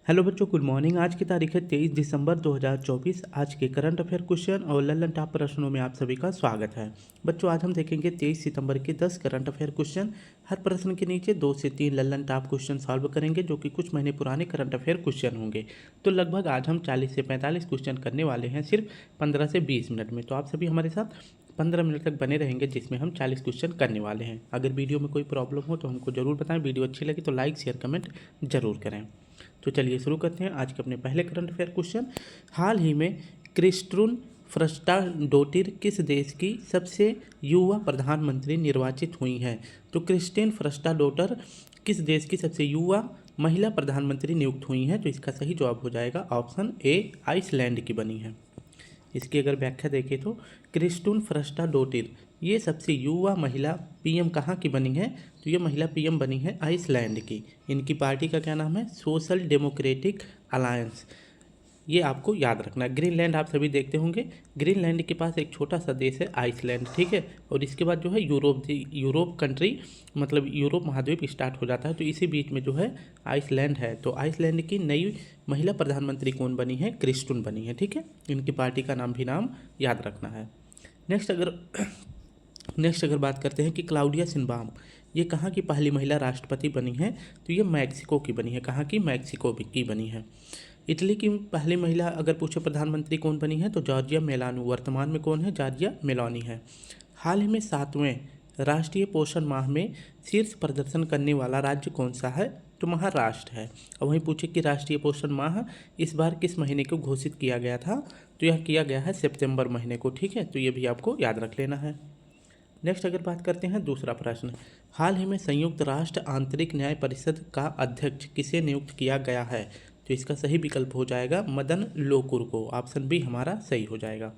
Hello बच्चों, good morning. आज की तारीख है 23 दिसंबर 2024। आज के करंट अफेयर क्वेश्चन और लल्लन टॉप प्रश्नों में आप सभी का स्वागत है। बच्चों, आज हम देखेंगे 23 सितंबर के 10 करंट अफेयर क्वेश्चन। हर प्रश्न के नीचे 2 से 3 लल्लन टॉप क्वेश्चन सॉल्व करेंगे, जो कि कुछ महीने पुराने करंट अफेयर क्वेश्चन होंगे। तो लगभग आज हम 40 से 45 क्वेश्चन करने वाले हैं सिर्फ 15 से 20 मिनट में। तो आप सभी हमारे साथ 15 मिनट तक बने रहेंगे, जिसमें हम 40 क्वेश्चन करने वाले हैं। अगर वीडियो में कोई प्रॉब्लम हो तो हमको ज़रूर बताएं। वीडियो अच्छी लगी तो लाइक शेयर कमेंट जरूर करें। तो चलिए शुरू करते हैं आज के अपने पहले करंट अफेयर क्वेश्चन। हाल ही में क्रिस्टून फ्रस्टाडोटिर किस देश की सबसे युवा प्रधानमंत्री निर्वाचित हुई हैं? तो क्रिस्टीन फ्रस्टाडोटर किस देश की सबसे युवा महिला प्रधानमंत्री नियुक्त हुई हैं? तो इसका सही जवाब हो जाएगा ऑप्शन ए, आइसलैंड की बनी है। इसकी अगर व्याख्या देखें तो क्रिस्टून फ्रस्टाडोटिर ये सबसे युवा महिला पीएम कहाँ की बनी है? तो ये महिला पीएम बनी है आइसलैंड की। इनकी पार्टी का क्या नाम है? Social democratic alliance. ये आपको याद रखना है। ग्रीनलैंड आप सभी देखते होंगे। ग्रीनलैंड के पास एक छोटा सा देश है आइसलैंड, ठीक है। और इसके बाद जो है यूरोप कंट्री, मतलब यूरोप महाद्वीप स्टार्ट हो जाता है। तो इसी बीच में जो है आइसलैंड है। तो आइसलैंड की नई महिला प्रधानमंत्री कौन बनी है? क्रिस्टून बनी है, ठीक है। इनकी पार्टी का नाम भी याद रखना है। नेक्स्ट अगर बात करते हैं कि क्लाउडिया शिनबाम ये कहाँ की पहली महिला राष्ट्रपति बनी है? तो ये मैक्सिको की बनी है। कहाँ की? मैक्सिको की बनी है। इटली की पहली महिला अगर पूछे प्रधानमंत्री कौन बनी है, तो जॉर्जिया मेलानी। वर्तमान में कौन है? जॉर्जिया मेलानी है। हाल ही में 7वें राष्ट्रीय पोषण माह में शीर्ष प्रदर्शन करने वाला राज्य कौन सा है? तो महाराष्ट्र है। और वहीं पूछे कि राष्ट्रीय पोषण माह इस बार किस महीने को घोषित किया गया था? तो यह किया गया है सितंबर महीने को, ठीक है। तो ये भी आपको याद रख लेना है। नेक्स्ट अगर बात करते हैं दूसरा प्रश्न, हाल ही में संयुक्त राष्ट्र आंतरिक न्याय परिषद का अध्यक्ष किसे नियुक्त किया गया है? तो इसका सही विकल्प हो जाएगा मदन लोकुर को। ऑप्शन बी हमारा सही हो जाएगा।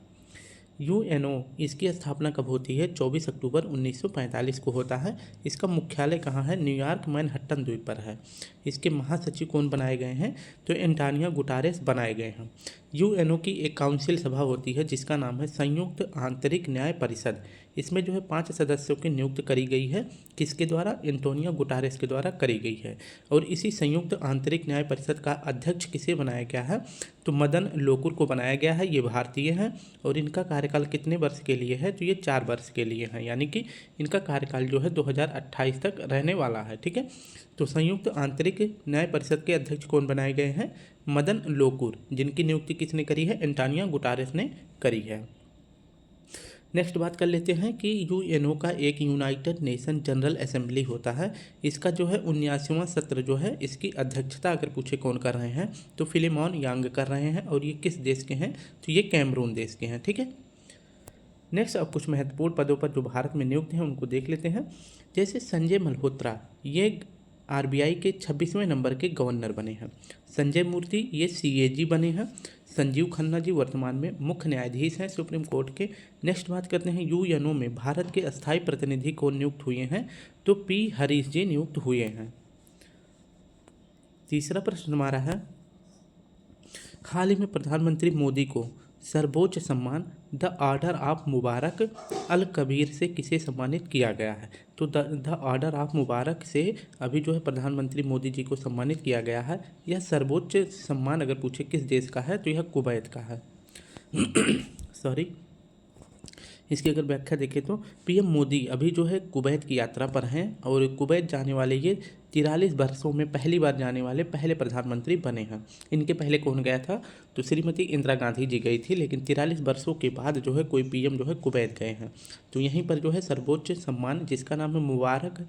यूएनओ इसकी स्थापना कब होती है? 24 अक्टूबर 1945 को होता है। इसका मुख्यालय कहाँ है? न्यूयॉर्क मैनहट्टन द्वीप पर है। इसके महासचिव कौन बनाए गए हैं? तो एंटोनियो गुटारेस बनाए गए हैं। यूएनओ की एक काउंसिल सभा होती है जिसका नाम है संयुक्त आंतरिक न्याय परिषद। इसमें जो है 5 सदस्यों की नियुक्त करी गई है। किसके द्वारा? एंटोनियो गुटारेस के द्वारा करी गई है। और इसी संयुक्त आंतरिक न्याय परिषद का अध्यक्ष किसे बनाया गया है? तो मदन लोकुर को बनाया गया है। ये भारतीय हैं और इनका कार्यकाल कितने वर्ष के लिए है? तो ये 4 वर्ष के लिए है, यानी कि इनका कार्यकाल जो है 2028 तक रहने वाला है, ठीक है। तो संयुक्त आंतरिक न्याय परिषद के अध्यक्ष कौन बनाए गए हैं? मदन लोकुर, जिनकी नियुक्ति किसने करी है? एंटोनियो गुटारेस ने करी है। नेक्स्ट बात कर लेते हैं कि यूएनओ का एक यूनाइटेड नेशन जनरल असेंबली होता है। इसका जो है 79वां सत्र जो है, इसकी अध्यक्षता अगर पूछे कौन कर रहे हैं, तो फिलिमॉन यांग कर रहे हैं। और ये किस देश के हैं? तो ये कैमरून देश के हैं, ठीक है। नेक्स्ट अब कुछ महत्वपूर्ण पदों पर जो भारत में नियुक्त हैं उनको देख लेते हैं। जैसे संजय मल्होत्रा ये आरबीआई के 26वें नंबर के गवर्नर बने हैं। संजय मूर्ति ये सीएजी बने हैं। संजीव खन्ना जी वर्तमान में मुख्य न्यायाधीश हैं सुप्रीम कोर्ट के। नेक्स्ट बात करते हैं यूएनओ में भारत के अस्थायी प्रतिनिधि कौन नियुक्त हुए हैं? तो पी हरीश जी नियुक्त हुए हैं। तीसरा प्रश्न हमारा है, हाल ही में प्रधानमंत्री मोदी को सर्वोच्च सम्मान द ऑर्डर ऑफ मुबारक अल कबीर से किसे सम्मानित किया गया है? तो द ऑर्डर ऑफ मुबारक से अभी जो है प्रधानमंत्री मोदी जी को सम्मानित किया गया है। यह सर्वोच्च सम्मान अगर पूछे किस देश का है, तो यह कुवैत का है। सॉरी। इसकी अगर व्याख्या देखें तो पीएम मोदी अभी जो है कुवैत की यात्रा पर हैं और कुवैत जाने वाले ये 43 वर्षों में पहली बार जाने वाले पहले प्रधानमंत्री बने हैं। इनके पहले कौन गया था? तो श्रीमती इंदिरा गांधी जी गई थी, लेकिन 43 वर्षों के बाद जो है कोई पीएम जो है कुवैत गए हैं। तो यहीं पर जो है सर्वोच्च सम्मान जिसका नाम है मुबारक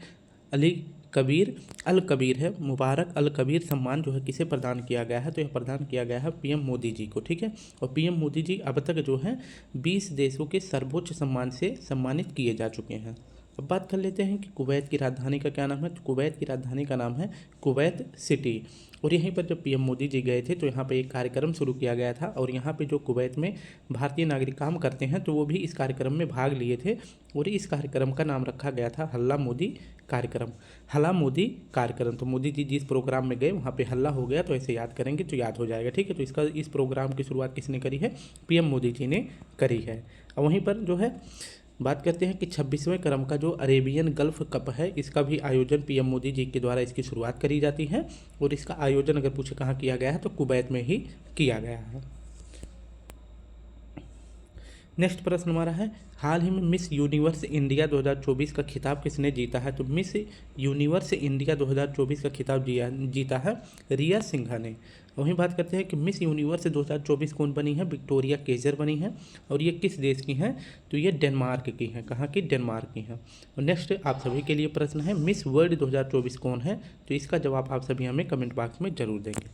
अल कबीर है, मुबारक अल कबीर सम्मान जो है किसे प्रदान किया गया है? तो यह प्रदान किया गया है पीएम मोदी जी को, ठीक है। और पीएम मोदी जी अब तक जो है 20 देशों के सर्वोच्च सम्मान से सम्मानित किए जा चुके हैं। अब बात कर लेते हैं कि कुवैत की राजधानी का क्या नाम है? तो कुवैत की राजधानी का नाम है कुवैत सिटी। और यहीं पर जब पीएम मोदी जी गए थे तो यहाँ पे एक कार्यक्रम शुरू किया गया था। और यहाँ पे जो कुवैत में भारतीय नागरिक काम करते हैं तो वो भी इस कार्यक्रम में भाग लिए थे। और इस कार्यक्रम का नाम रखा गया था हल्ला मोदी कार्यक्रम। हल्ला मोदी कार्यक्रम। तो मोदी जी जिस प्रोग्राम में गए वहाँ पे हल्ला हो गया, तो ऐसे याद करेंगे तो याद हो जाएगा, ठीक है। तो इस प्रोग्राम की शुरुआत किसने करी है? पीएम मोदी जी ने करी है। और वहीं पर जो है बात करते हैं कि 26वें क्रम का जो अरेबियन गल्फ कप है इसका भी आयोजन पीएम मोदी जी के द्वारा इसकी शुरुआत करी जाती है और इसका आयोजन अगर पूछे कहाँ किया गया है तो कुवैत में ही किया गया है। नेक्स्ट प्रश्न हमारा है, हाल ही में मिस यूनिवर्स इंडिया 2024 का खिताब किसने जीता है? तो मिस यूनिवर्स इंडिया 2024 का खिताब जीता है रिया सिंघा ने। वहीं बात करते हैं कि मिस यूनिवर्स 2024 कौन बनी है? विक्टोरिया केजर बनी है और ये किस देश की हैं? तो ये डेनमार्क की हैं। कहाँ की? डेनमार्क की हैं। और नेक्स्ट आप सभी के लिए प्रश्न है, मिस वर्ल्ड 2024 कौन है? तो इसका जवाब आप सभी हमें कमेंट बॉक्स में जरूर देंगे।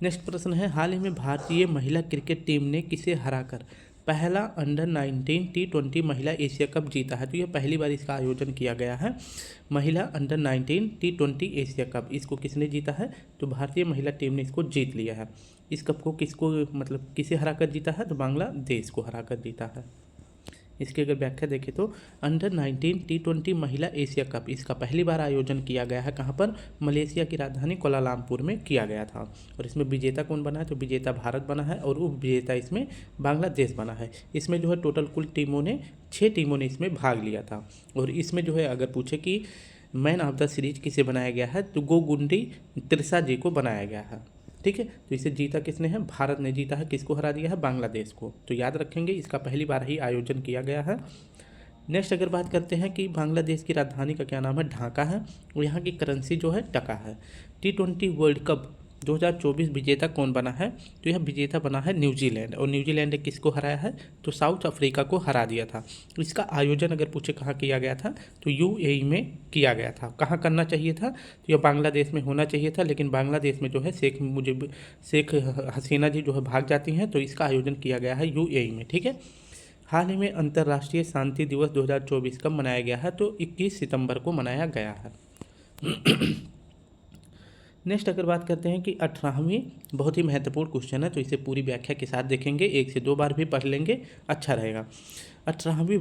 नेक्स्ट प्रश्न है, हाल ही में भारतीय महिला क्रिकेट टीम ने किसे हराकर पहला अंडर 19 T20 महिला एशिया कप जीता है? तो यह पहली बार इसका आयोजन किया गया है। महिला अंडर 19 T20 एशिया कप इसको किसने जीता है? तो भारतीय महिला टीम ने इसको जीत लिया है। इस कप को किसको मतलब किसे हराकर जीता है? तो बांग्लादेश को हराकर जीता है। इसकी अगर व्याख्या देखें तो अंडर 19 T20 महिला एशिया कप इसका पहली बार आयोजन किया गया है। कहाँ पर? मलेशिया की राजधानी कोलालमपुर में किया गया था। और इसमें विजेता कौन बना है? तो विजेता भारत बना है और उप विजेता इसमें बांग्लादेश बना है। इसमें जो है टोटल कुल 6 टीमों ने इसमें भाग लिया था। और इसमें जो है अगर पूछे कि मैन ऑफ द सीरीज किसे बनाया गया है? तो गोगुंडी त्रिशा जी को बनाया गया है। ठीक है, तो इसे जीता किसने है? भारत ने जीता है। किसको हरा दिया है? बांग्लादेश को। तो याद रखेंगे इसका पहली बार ही आयोजन किया गया है। नेक्स्ट अगर बात करते हैं कि बांग्लादेश की राजधानी का क्या नाम है? ढाका है और यहाँ की करेंसी जो है टका है। T20 वर्ल्ड कप 2024 विजेता कौन बना है? तो यह विजेता बना है न्यूजीलैंड। और न्यूजीलैंड ने किसको हराया है? तो साउथ अफ्रीका को हरा दिया था। तो इसका आयोजन अगर पूछे कहाँ किया गया था? तो UAE में किया गया था। कहाँ करना चाहिए था? तो यह बांग्लादेश में होना चाहिए था, लेकिन बांग्लादेश में जो है शेख हसीना जी जो है भाग जाती हैं, तो इसका आयोजन किया गया है UAE में। ठीक है, हाल ही में अंतर्राष्ट्रीय शांति दिवस 2024 कब मनाया गया है? तो 21 सितंबर को मनाया गया है। नेक्स्ट अगर बात करते हैं कि 18वीं बहुत ही महत्वपूर्ण क्वेश्चन है, तो इसे पूरी व्याख्या के साथ देखेंगे, 1 से 2 बार भी पढ़ लेंगे, अच्छा रहेगा। 18वीं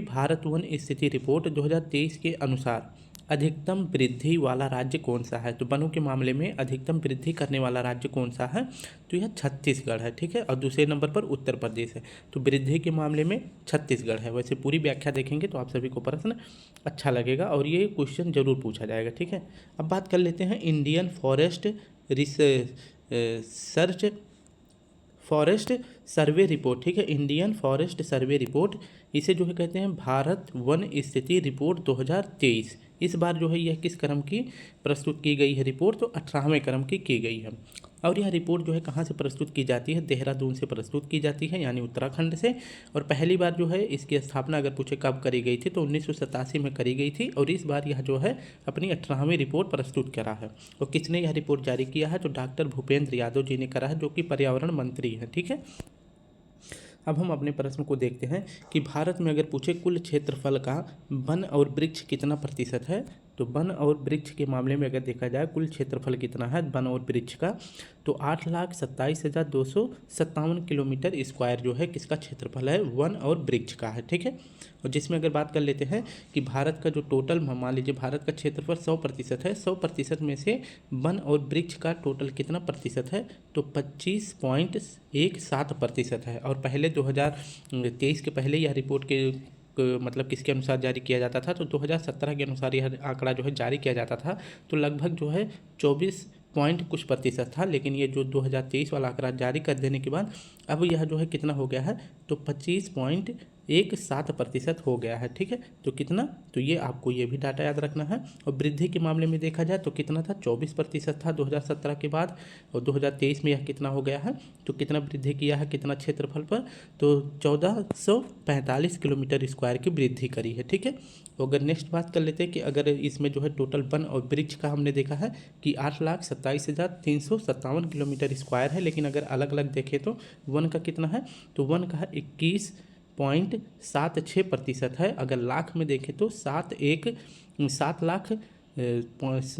भारत वन स्थिति रिपोर्ट 2023 के अनुसार अधिकतम वृद्धि वाला राज्य कौन सा है? तो वनों के मामले में अधिकतम वृद्धि करने वाला राज्य कौन सा है? तो यह छत्तीसगढ़ है। ठीक है, और दूसरे नंबर पर उत्तर प्रदेश है। तो वृद्धि के मामले में छत्तीसगढ़ है। वैसे पूरी व्याख्या देखेंगे तो आप सभी को प्रश्न अच्छा लगेगा और ये क्वेश्चन जरूर पूछा जाएगा। ठीक है, अब बात कर लेते हैं इंडियन फॉरेस्ट सर्वे रिपोर्ट। ठीक है, इंडियन फॉरेस्ट सर्वे रिपोर्ट, इसे जो है कहते हैं भारत वन स्थिति रिपोर्ट 2023। इस बार जो है यह किस क्रम की प्रस्तुत की गई है रिपोर्ट? तो 18वें क्रम की गई है। और यह रिपोर्ट जो है कहाँ से प्रस्तुत की जाती है? देहरादून से प्रस्तुत की जाती है, यानी उत्तराखंड से। और पहली बार जो है इसकी स्थापना अगर पूछे कब करी गई थी? तो 1987 में करी गई थी। और इस बार यह जो है अपनी 18वीं रिपोर्ट प्रस्तुत करा है। और किसने यह रिपोर्ट जारी किया है? तो डॉक्टर भूपेंद्र यादव जी ने करा है, जो कि पर्यावरण मंत्री हैं। ठीक है, अब हम अपने प्रश्न को देखते हैं कि भारत में अगर पूछे कुल क्षेत्रफल का वन और वृक्ष कितना प्रतिशत है? तो वन और वृक्ष के मामले में अगर देखा जाए कुल क्षेत्रफल कितना है वन और वृक्ष का? तो 8,27,257 किलोमीटर स्क्वायर जो है किसका क्षेत्रफल है? वन और वृक्ष का है। ठीक है, और जिसमें अगर बात कर लेते हैं कि भारत का जो टोटल मान लीजिए भारत का क्षेत्रफल 100% है, 100% में से वन और वृक्ष का टोटल कितना प्रतिशत है? तो 25.17% है। और पहले 2023 के पहले यह रिपोर्ट के मतलब किसके अनुसार जारी किया जाता था? तो 2017 के अनुसार यह आंकड़ा जो है जारी किया जाता था, तो लगभग जो है 24 पॉइंट कुछ प्रतिशत था। लेकिन ये जो 2023 वाला आंकड़ा जारी कर देने के बाद अब यह जो है कितना हो गया है? तो 25.17% हो गया है। ठीक है, तो कितना? तो ये आपको ये भी डाटा याद रखना है। और वृद्धि के मामले में देखा जाए तो कितना था? 24% था 2017 के बाद। और 2023 में यह कितना हो गया है? तो कितना वृद्धि किया है कितना क्षेत्रफल पर? तो 1445 किलोमीटर स्क्वायर की वृद्धि करी है। ठीक है, तो अगर नेक्स्ट बात कर लेते हैं कि अगर इसमें जो है टोटल वन और वृक्ष का हमने देखा है कि 8,27,357 किलोमीटर स्क्वायर है, लेकिन अगर अलग अलग देखें तो वन का कितना है? तो वन का है 21.76% है। अगर लाख में देखें तो 7 लाख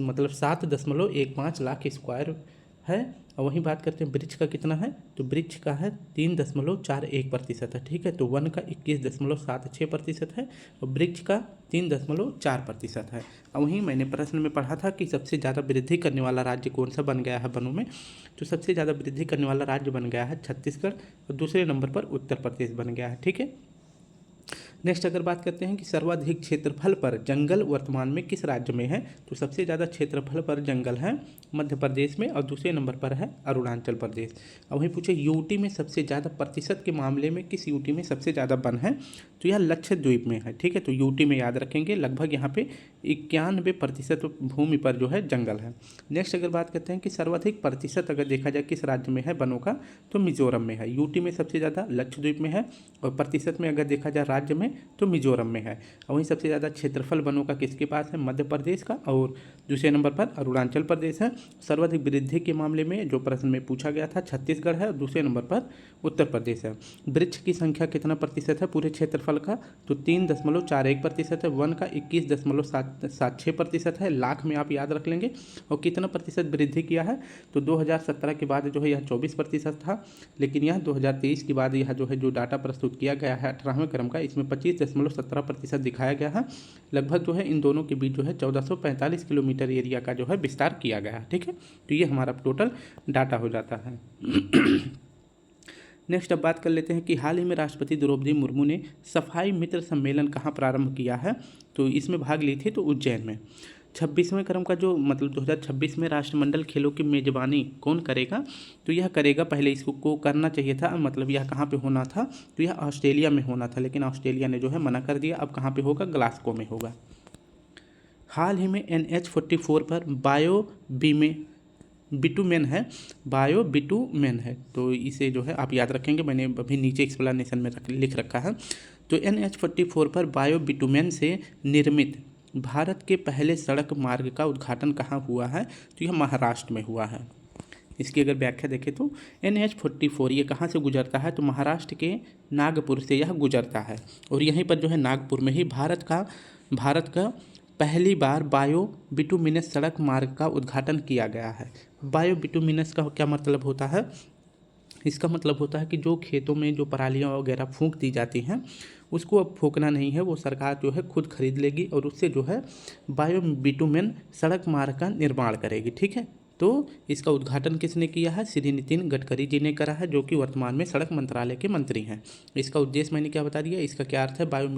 मतलब 7.15 लाख स्क्वायर है। और वहीं बात करते हैं वृक्ष का कितना है, तो वृक्ष का है 3.41% है, ठीक है। तो वन का 21.76% है और वृक्ष का 3.4% है। और वहीं मैंने प्रश्न में पढ़ा था कि सबसे ज़्यादा वृद्धि करने वाला राज्य कौन सा बन गया है वनों में, तो सबसे ज़्यादा वृद्धि करने वाला राज्य बन गया है छत्तीसगढ़ और दूसरे नंबर पर उत्तर प्रदेश बन गया है, ठीक है। नेक्स्ट अगर बात करते हैं कि सर्वाधिक क्षेत्रफल पर जंगल वर्तमान में किस राज्य में है, तो सबसे ज़्यादा क्षेत्रफल पर जंगल है मध्य प्रदेश में और दूसरे नंबर पर है अरुणाचल प्रदेश। अब वहीं पूछे यूटी में सबसे ज़्यादा प्रतिशत के मामले में किस यूटी में सबसे ज़्यादा वन है, तो यह लक्षद्वीप में है, ठीक है। तो यूटी में याद रखेंगे लगभग यहाँ पे 91% भूमि पर जो है जंगल है। नेक्स्ट अगर बात करते हैं कि सर्वाधिक प्रतिशत अगर देखा जाए किस राज्य में है वनों का, तो मिजोरम में है। यूटी में सबसे ज़्यादा लक्षद्वीप में है और प्रतिशत में अगर देखा जाए राज्य में तो मिजोरम में है। और वहीं सबसे ज़्यादा क्षेत्रफल वनों का किसके पास है, मध्य प्रदेश का, और दूसरे नंबर पर अरुणाचल प्रदेश है। सर्वाधिक वृद्धि के मामले में जो प्रश्न में पूछा गया था छत्तीसगढ़ है और दूसरे नंबर पर उत्तर प्रदेश है। वृक्ष की संख्या कितना प्रतिशत है पूरे क्षेत्रफल का, तो 3.41% है। वन का 21.76% है, लाख में आप याद रख लेंगे। और कितना प्रतिशत वृद्धि किया है, तो 2017 के बाद जो है यह 24% था, लेकिन यह 2023 के बाद यह जो है जो डाटा प्रस्तुत किया गया है 18वें क्रम का, इसमें 25.17% दिखाया गया है। लगभग जो है इन दोनों के बीच जो है 1445 किलोमीटर एरिया का जो है विस्तार किया गया है, ठीक है। तो ये हमारा टोटल डाटा हो जाता है। नेक्स्ट अब बात कर लेते हैं कि हाल ही में राष्ट्रपति द्रौपदी मुर्मू ने सफाई मित्र सम्मेलन कहाँ प्रारंभ किया है, तो इसमें भाग ली थी तो उज्जैन में। 26वें क्रम का जो मतलब 2026 में राष्ट्रमंडल खेलों की मेजबानी कौन करेगा, तो यह करेगा, पहले इसको करना चाहिए था, मतलब यह कहाँ पे होना था, तो यह ऑस्ट्रेलिया में होना था, लेकिन ऑस्ट्रेलिया ने जो है मना कर दिया। अब कहाँ पे होगा, ग्लासगो में होगा। हाल ही में NH44 पर बिटुमेन है, तो इसे जो है आप याद रखेंगे, मैंने अभी नीचे एक्सप्लेनेशन में लिख रखा है। तो NH44 पर बायो बिटुमेन से निर्मित भारत के पहले सड़क मार्ग का उद्घाटन कहाँ हुआ है, तो यह महाराष्ट्र में हुआ है। इसकी अगर व्याख्या देखें तो NH44 ये कहाँ से गुजरता है, तो महाराष्ट्र के नागपुर से यह गुजरता है और यहीं पर जो है नागपुर में ही भारत का पहली बार बायो बिटुमिनस सड़क मार्ग का उद्घाटन किया गया है। बायो बिटुमिनस का क्या मतलब होता है, इसका मतलब होता है कि जो खेतों में जो परालियाँ वगैरह फूंक दी जाती हैं उसको अब फूंकना नहीं है, वो सरकार जो है खुद खरीद लेगी और उससे जो है बायो बिटुमेन सड़क मार्ग का निर्माण करेगी, ठीक है। तो इसका उद्घाटन किसने किया है, श्री नितिन गडकरी जी ने करा है, जो कि वर्तमान में सड़क मंत्रालय के मंत्री हैं। इसका उद्देश्य मैंने क्या बता दिया, इसका क्या अर्थ है बायो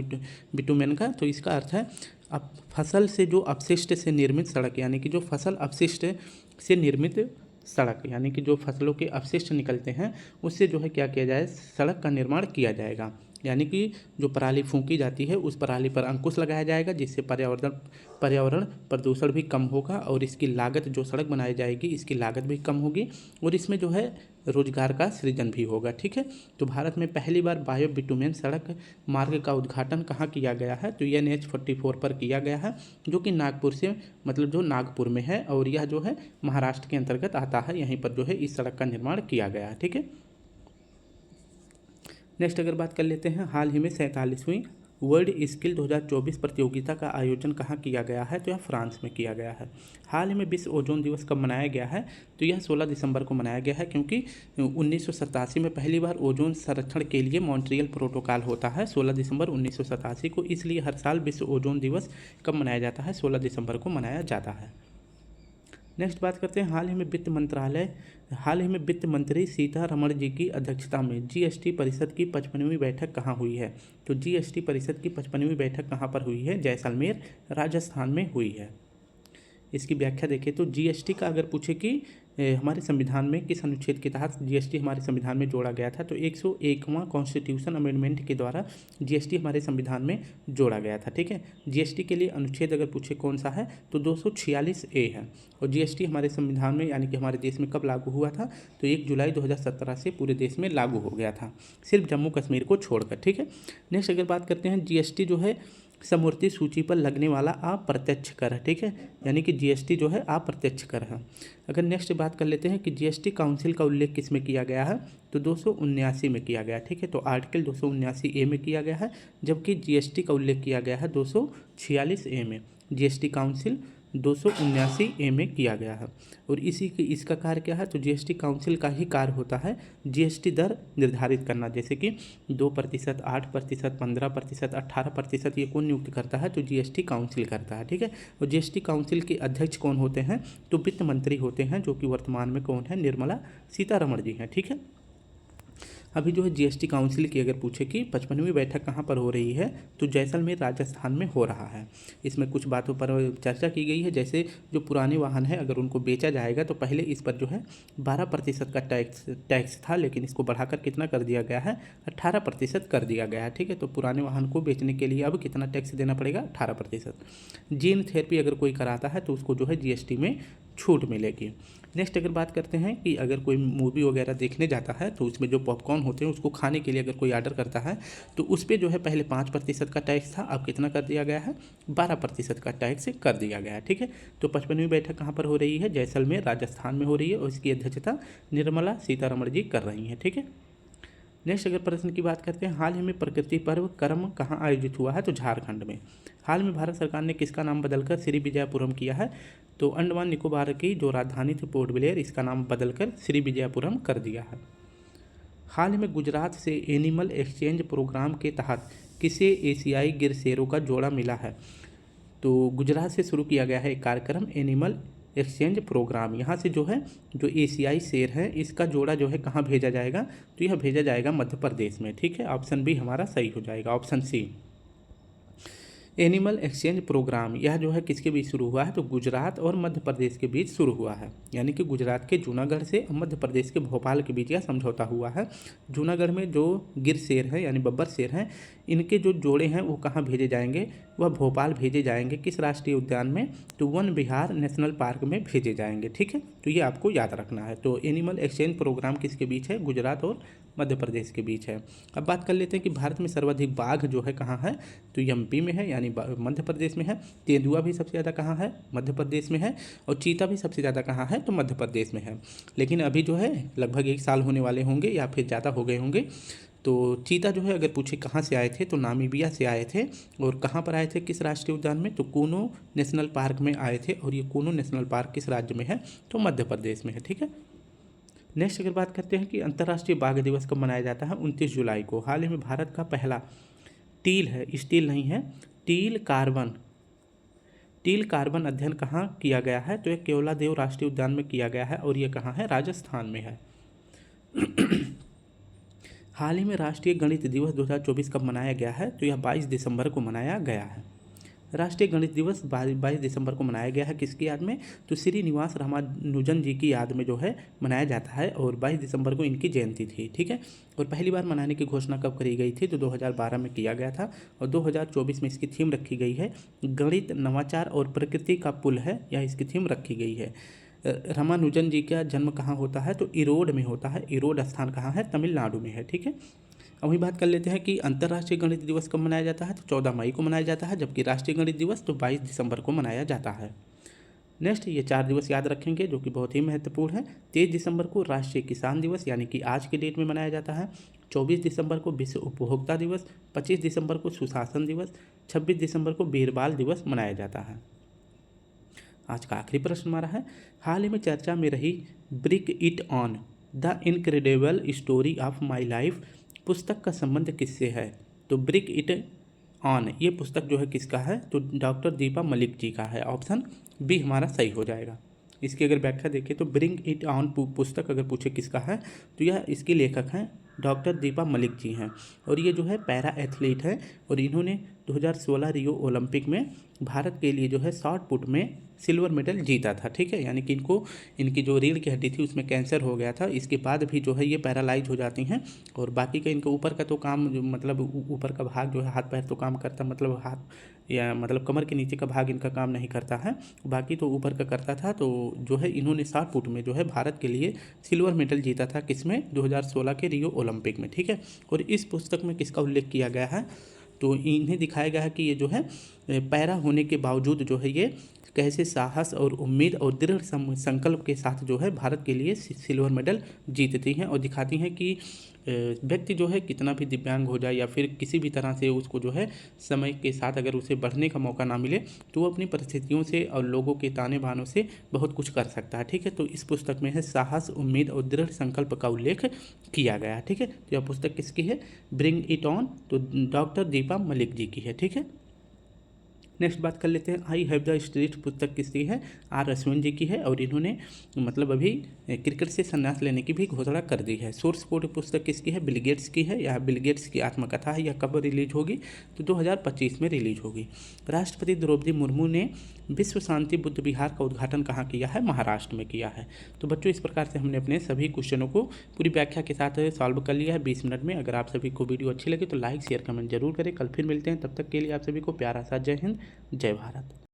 बिटुमेन का, तो इसका अर्थ है अब फसल से जो अपशिष्ट से निर्मित सड़क, यानी कि जो फसल अपशिष्ट से निर्मित सड़क, यानी कि जो फसलों के अपशिष्ट निकलते हैं उससे जो है क्या किया जाए, सड़क का निर्माण किया जाएगा। यानी कि जो पराली फूंकी जाती है उस पराली पर अंकुश लगाया जाएगा, जिससे पर्यावरण प्रदूषण भी कम होगा और इसकी लागत, जो सड़क बनाई जाएगी इसकी लागत भी कम होगी और इसमें जो है रोजगार का सृजन भी होगा, ठीक है। तो भारत में पहली बार बायो बिटुमेन सड़क मार्ग का उद्घाटन कहाँ किया गया है, तो यह NH44 पर किया गया है, जो कि नागपुर से मतलब जो नागपुर में है और यह जो है महाराष्ट्र के अंतर्गत आता है, यहीं पर जो है इस सड़क का निर्माण किया गया है, ठीक है। नेक्स्ट अगर बात कर लेते हैं, हाल ही में 47वीं वर्ल्ड स्किल 2024 प्रतियोगिता का आयोजन कहाँ किया गया है, तो यह फ्रांस में किया गया है। हाल ही में विश्व ओजोन दिवस कब मनाया गया है, तो यह 16 दिसंबर को मनाया गया है, क्योंकि 1987 में पहली बार ओजोन संरक्षण के लिए मॉन्ट्रियल प्रोटोकॉल होता है 16 दिसंबर 1987 को, इसलिए हर साल विश्व ओजोन दिवस कब मनाया जाता है, 16 दिसंबर को मनाया जाता है। नेक्स्ट बात करते हैं, हाल ही में वित्त मंत्री सीतारमण जी की अध्यक्षता में GST परिषद की 55वीं बैठक कहाँ हुई है, तो GST परिषद की 55वीं बैठक कहाँ पर हुई है, जैसलमेर राजस्थान में हुई है। इसकी व्याख्या देखें तो GST का अगर पूछे कि हमारे संविधान में किस अनुच्छेद के तहत GST हमारे संविधान में जोड़ा गया था, तो 101वां कॉन्स्टिट्यूशन अमेंडमेंट के द्वारा GST हमारे संविधान में जोड़ा गया था, ठीक है। GST के लिए अनुच्छेद अगर पूछे कौन सा है, तो 246A है और GST हमारे संविधान में यानी कि हमारे देश में कब लागू हुआ था, तो 1 जुलाई 2017 से पूरे देश में लागू हो गया था, सिर्फ जम्मू कश्मीर को छोड़कर, ठीक है। नेक्स्ट अगर बात करते हैं, GST जो है समवर्ती सूची पर लगने वाला अप्रत्यक्ष कर है, ठीक है, यानी कि GST जो है अप्रत्यक्ष कर है। अगर नेक्स्ट बात कर लेते हैं कि GST काउंसिल का उल्लेख किस में किया गया है, तो 279 में किया गया, ठीक है। तो आर्टिकल 279A में किया गया है, जबकि GST का उल्लेख किया गया है 246A में। GST काउंसिल 279A में किया गया है। और इसका कार्य क्या है, तो जीएसटी काउंसिल का ही कार्य होता है जीएसटी दर निर्धारित करना, जैसे कि 2%, 8%, 15%, 18%, ये कौन नियुक्त करता है, तो जीएसटी काउंसिल करता है। ठीक है। और जीएसटी काउंसिल के अध्यक्ष कौन होते हैं, तो वित्त मंत्री होते हैं, जो कि वर्तमान में कौन है, निर्मला सीतारमण जी हैं। ठीक है। अभी जो है जीएसटी काउंसिल की अगर पूछे कि 55वीं बैठक कहाँ पर हो रही है, तो जैसलमेर राजस्थान में हो रहा है। इसमें कुछ बातों पर चर्चा की गई है, जैसे जो पुराने वाहन है अगर उनको बेचा जाएगा तो पहले इस पर जो है 12% का टैक्स था, लेकिन इसको बढ़ाकर कितना कर दिया गया है, 18% कर दिया गया है। ठीक है। तो पुराने वाहन को बेचने के लिए अब कितना टैक्स देना पड़ेगा, 18%। जीन थेरेपी अगर कोई कराता है तो उसको जो है जीएसटी में छूट मिलेगी। नेक्स्ट अगर बात करते हैं कि अगर कोई मूवी वगैरह देखने जाता है तो उसमें जो पॉपकॉर्न होते हैं उसको खाने के लिए अगर कोई ऑर्डर करता है तो उस पर जो है पहले 5% का टैक्स था, अब कितना कर दिया गया है, 12% का टैक्स कर दिया गया है। ठीक है। तो 55वीं बैठक कहाँ पर हो रही है, जैसलमेर राजस्थान में हो रही है और इसकी अध्यक्षता निर्मला सीतारमण जी कर रही हैं। ठीक है। नेक्स्ट अगर प्रश्न की बात करते हैं, हाल ही में प्रकृति पर्व कर्म कहाँ आयोजित हुआ है, तो झारखंड में। हाल में भारत सरकार ने किसका नाम बदलकर श्री विजयपुरम किया है, तो अंडमान निकोबार की जो राजधानी थी पोर्ट ब्लेयर, इसका नाम बदलकर श्री विजयपुरम कर दिया है। हाल ही में गुजरात से एनिमल एक्सचेंज प्रोग्राम के तहत किसे एशियाई गिर शेरों का जोड़ा मिला है, तो गुजरात से शुरू किया गया है एक कार्यक्रम एनिमल एक्सचेंज प्रोग्राम। यहाँ से जो है जो एशियाई शेर है इसका जोड़ा जो है कहाँ भेजा जाएगा, तो यह भेजा जाएगा मध्य प्रदेश में। ठीक है। ऑप्शन बी हमारा सही हो जाएगा, option C. Animal exchange program यह जो है किसके बीच शुरू हुआ है, तो गुजरात और मध्य प्रदेश के बीच शुरू हुआ है, यानी कि गुजरात के जूनागढ़ से और मध्य प्रदेश के भोपाल के बीच यह समझौता हुआ है। जूनागढ़ में जो गिर शेर है यानी बब्बर शेर हैं, इनके जो जोड़े हैं वो कहाँ भेजे जाएंगे, वह भोपाल भेजे जाएंगे। किस राष्ट्रीय उद्यान में, तो वन विहार नेशनल पार्क में भेजे जाएंगे। ठीक है। तो ये आपको याद रखना है। तो एनिमल एक्सचेंज प्रोग्राम किसके बीच है, गुजरात और मध्य प्रदेश के बीच है। अब बात कर लेते हैं कि भारत में सर्वाधिक बाघ जो है कहाँ है, तो एमपी में है, यानी मध्य प्रदेश में है। तेंदुआ भी सबसे ज़्यादा कहाँ है, मध्य प्रदेश में है। और चीता भी सबसे ज़्यादा कहाँ है, तो मध्य प्रदेश में है। लेकिन अभी जो है लगभग 1 साल होने वाले होंगे या फिर ज़्यादा हो गए होंगे, तो चीता जो है अगर पूछे कहाँ से आए थे, तो नामीबिया से आए थे। और कहाँ पर आए थे, किस राष्ट्रीय उद्यान में, तो कूनो नेशनल पार्क में आए थे। और ये कूनो नेशनल पार्क किस राज्य में है, तो मध्य प्रदेश में है। ठीक है। नेक्स्ट अगर बात करते हैं कि अंतर्राष्ट्रीय बाघ दिवस कब मनाया जाता है, 29 जुलाई को। हाल ही में भारत का पहला टील है, स्टील नहीं है, टील कार्बन अध्ययन कहाँ किया गया है, तो यह केवलादेव राष्ट्रीय उद्यान में किया गया है और ये कहाँ है, राजस्थान में है। हाल ही में राष्ट्रीय गणित दिवस 2024 कब मनाया गया है, तो यह 22 दिसंबर को मनाया गया है। राष्ट्रीय गणित दिवस 22 दिसंबर को मनाया गया है, किसकी याद में, तो श्रीनिवास रामानुजन जी की याद में जो है मनाया जाता है। और 22 दिसंबर को इनकी जयंती थी। ठीक है। और पहली बार मनाने की घोषणा कब करी गई थी, तो 2012 में किया गया था। और 2024 में इसकी थीम रखी गई है गणित नवाचार और प्रकृति का पुल है, यह इसकी थीम रखी गई है। रामानुजन जी का जन्म कहाँ होता है, तो इरोड में होता है। इरोड स्थान कहाँ है, तमिलनाडु में है। ठीक है। अब वही बात कर लेते हैं कि अंतर्राष्ट्रीय गणित दिवस कब मनाया जाता है, तो 14 मई को मनाया जाता है, जबकि राष्ट्रीय गणित दिवस तो 22 दिसंबर को मनाया जाता है। नेक्स्ट ये 4 दिवस याद रखेंगे जो कि बहुत ही महत्वपूर्ण है। 23 दिसंबर को राष्ट्रीय किसान दिवस यानी कि आज के डेट में मनाया जाता है। 24 दिसंबर को विश्व उपभोक्ता दिवस, 25 दिसंबर को सुशासन दिवस, 26 दिसंबर को वीरबाल दिवस मनाया जाता है। आज का आखिरी प्रश्न हमारा है, हाल ही में चर्चा में रही brick it on the incredible story of my life पुस्तक का संबंध किससे है, तो ब्रिक इट ऑन ये पुस्तक जो है किसका है, तो डॉक्टर दीपा मलिक जी का है। ऑप्शन बी हमारा सही हो जाएगा। इसकी अगर व्याख्या देखें तो ब्रिंग इट ऑन पुस्तक अगर पूछे किसका है, तो यह इसके लेखक हैं डॉक्टर दीपा मलिक जी हैं। और ये जो है पैरा एथलीट हैं और इन्होंने 2016 रियो ओलंपिक में भारत के लिए जो है शॉट पुट में सिल्वर मेडल जीता था। ठीक है। यानी कि इनकी जो रीढ़ की हड्डी थी उसमें कैंसर हो गया था, इसके बाद भी जो है ये पैरालाइज हो जाती हैं। और बाकी का इनका ऊपर का तो काम मतलब ऊपर का भाग जो है हाथ पैर तो काम करता, मतलब हाथ या मतलब कमर के नीचे का भाग इनका काम नहीं करता है, बाकी तो ऊपर का करता था। तो जो है इन्होंने शॉट पुट में जो है भारत के लिए सिल्वर मेडल जीता था, किसमें, 2016 के रियो ओलंपिक में। ठीक है। और इस पुस्तक में किसका उल्लेख किया गया है, तो इन्हें दिखाया गया है कि ये जो है पैरा होने के बावजूद जो है ये कैसे साहस और उम्मीद और दृढ़ संकल्प के साथ जो है भारत के लिए सिल्वर मेडल जीतती हैं और दिखाती हैं कि व्यक्ति जो है कितना भी दिव्यांग हो जाए या फिर किसी भी तरह से उसको जो है समय के साथ अगर उसे बढ़ने का मौका ना मिले तो वो अपनी परिस्थितियों से और लोगों के ताने बानों से बहुत कुछ कर सकता है। ठीक है, तो इस पुस्तक में है साहस, उम्मीद और दृढ़ संकल्प का उल्लेख किया गया है। ठीक है, तो यह पुस्तक किसकी है? ब्रिंग इट ऑन, तो डॉक्टर दीपा मलिक जी की है। ठीक है, नेक्स्ट बात कर लेते हैं आई हैव द स्ट्रीट पुस्तक किसकी है? आर अश्विन जी की है और इन्होंने मतलब अभी क्रिकेट से संन्यास लेने की भी घोषणा कर दी है। सोर्स कोड पुस्तक किसकी है? बिल गेट्स की है। यह बिल गेट्स की आत्मकथा है। यह कब रिलीज होगी? तो 2025 में रिलीज होगी। राष्ट्रपति द्रौपदी मुर्मू ने विश्व शांति बुद्ध विहार का उद्घाटन कहाँ किया है? महाराष्ट्र में किया है। तो बच्चों इस प्रकार से हमने अपने सभी क्वेश्चनों को पूरी व्याख्या के साथ सॉल्व कर लिया है 20 मिनट में। अगर आप सभी को वीडियो अच्छी लगे तो लाइक शेयर कमेंट जरूर करें। कल फिर मिलते हैं, तब तक के लिए आप सभी को प्यारा सा जय हिंद, जय भारत।